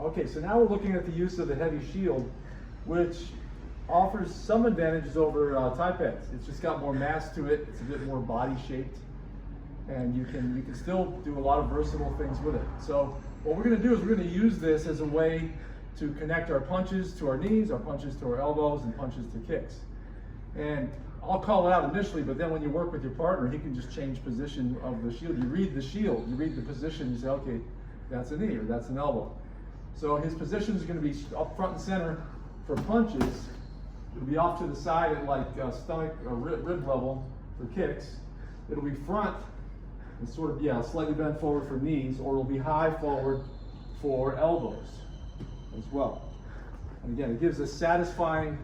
Okay, so now we're looking at the use of the heavy shield, which offers some advantages over tie pads. It's just got more mass to it. It's a bit more body shaped, and you can still do a lot of versatile things with it. So what we're going to do is we're going to use this as a way to connect our punches to our knees, our punches to our elbows, and punches to kicks. And I'll call it out initially, but then when you work with your partner, he can just change position of the shield. You read the shield, you read the position, you say, okay, that's a knee or that's an elbow. So his position is going to be up front and center for punches. It'll be off to the side at like stomach or rib level for kicks. It'll be front and sort of, yeah, slightly bent forward for knees, or it'll be high forward for elbows as well. And again, it gives a satisfying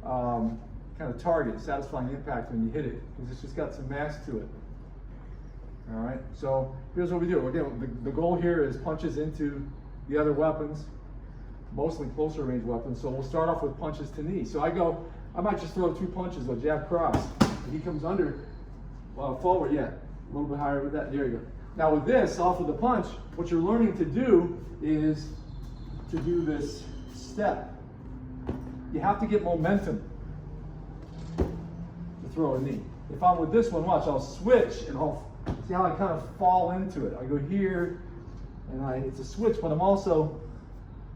kind of target, satisfying impact when you hit it, because it's just got some mass to it. All right, so here's what we do. Again, the goal here is punches into the other weapons, mostly closer range weapons. So we'll start off with punches to knee. So I might just throw 2 punches, a jab cross. He comes under, forward, yeah, a little bit higher with that, there you go. Now with this, off of the punch, what you're learning to do is to do this step. You have to get momentum to throw a knee. If I'm with this one, watch, I'll switch and I'll see how I kind of fall into it. I go here and it's a switch, but I'm also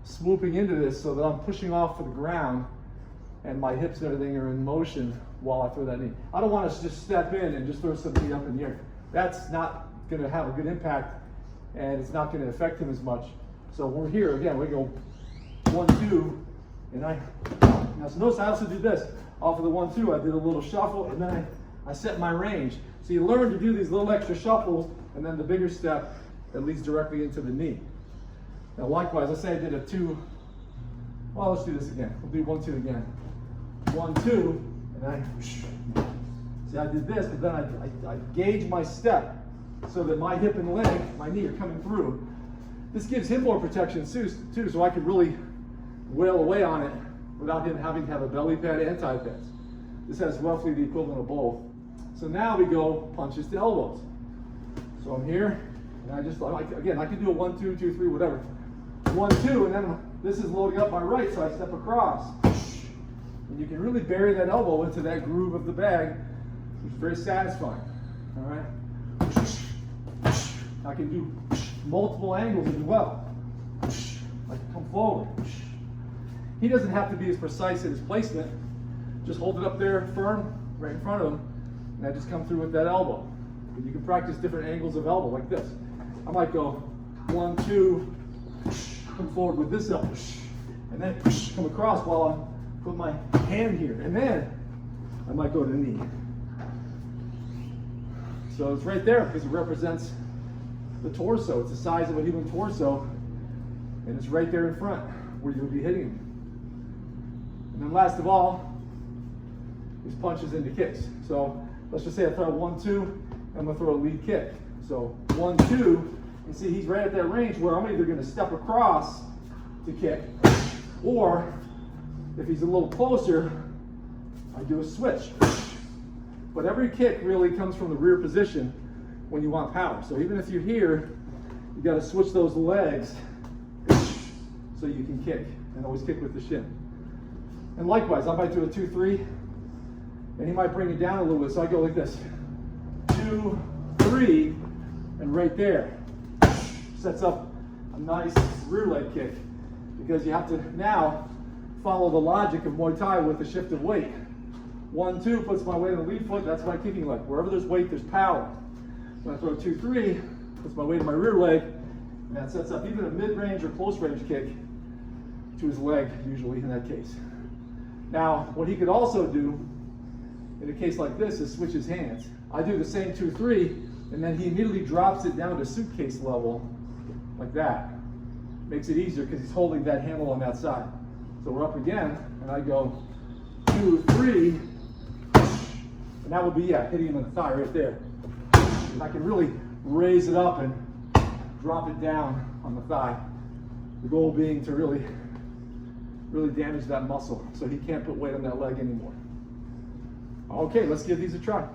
swooping into this so that I'm pushing off for the ground and my hips and everything are in motion while I throw that knee. I don't want to just step in and just throw something up in the air. That's not going to have a good impact, and it's not going to affect him as much. So we're here again, we go 1, 2, and now so notice I also did this. Off of the 1, 2, I did a little shuffle, and then I set my range. So you learn to do these little extra shuffles, and then the bigger step that leads directly into the knee. Now likewise, let's say I did a 2, well, let's do this again. We'll do 1, 2 again. 1, 2, and see I did this, but then I gauge my step so that my hip and leg, my knee are coming through. This gives him more protection too, so I can really wail away on it without him having to have a belly pad and tie pads. This has roughly the equivalent of both. So now we go punches to elbows. So I'm here, and again, I can do a 1, 2, 2, 3, whatever. 1, 2, and then this is loading up my right, so I step across. And you can really bury that elbow into that groove of the bag, which is very satisfying. All right. I can do multiple angles as well. I can come forward. He doesn't have to be as precise in his placement. Just hold it up there firm, right in front of him, and I just come through with that elbow. And you can practice different angles of elbow like this. I might go 1, 2, come forward with this elbow, and then come across while I'm putting my hand here, and then I might go to the knee. So it's right there because it represents the torso. It's the size of a human torso, and it's right there in front where you'll be hitting him. And then last of all is punches into kicks. So let's just say I throw 1, 2, I'm going to throw a lead kick. So 1, 2, and see he's right at that range where I'm either going to step across to kick, or if he's a little closer, I do a switch. But every kick really comes from the rear position when you want power. So even if you're here, you got to switch those legs so you can kick, and always kick with the shin. And likewise, I might do a 2, 3, and he might bring it down a little bit. So I go like this, 2, 3, and right there sets up a nice rear leg kick, because you have to now follow the logic of Muay Thai with the shift of weight. 1, 2 puts my weight on the lead foot, that's my kicking leg. Wherever there's weight, there's power. When I throw 2, 3, puts my weight on my rear leg, and that sets up even a mid-range or close-range kick to his leg, usually in that case. Now, what he could also do in a case like this is switch his hands. I do the same 2, 3, and then he immediately drops it down to suitcase level, like that. Makes it easier because he's holding that handle on that side. So we're up again, and I go 2, 3, and that would be, hitting him in the thigh right there. And I can really raise it up and drop it down on the thigh. The goal being to really damage that muscle so he can't put weight on that leg anymore. Okay, let's give these a try.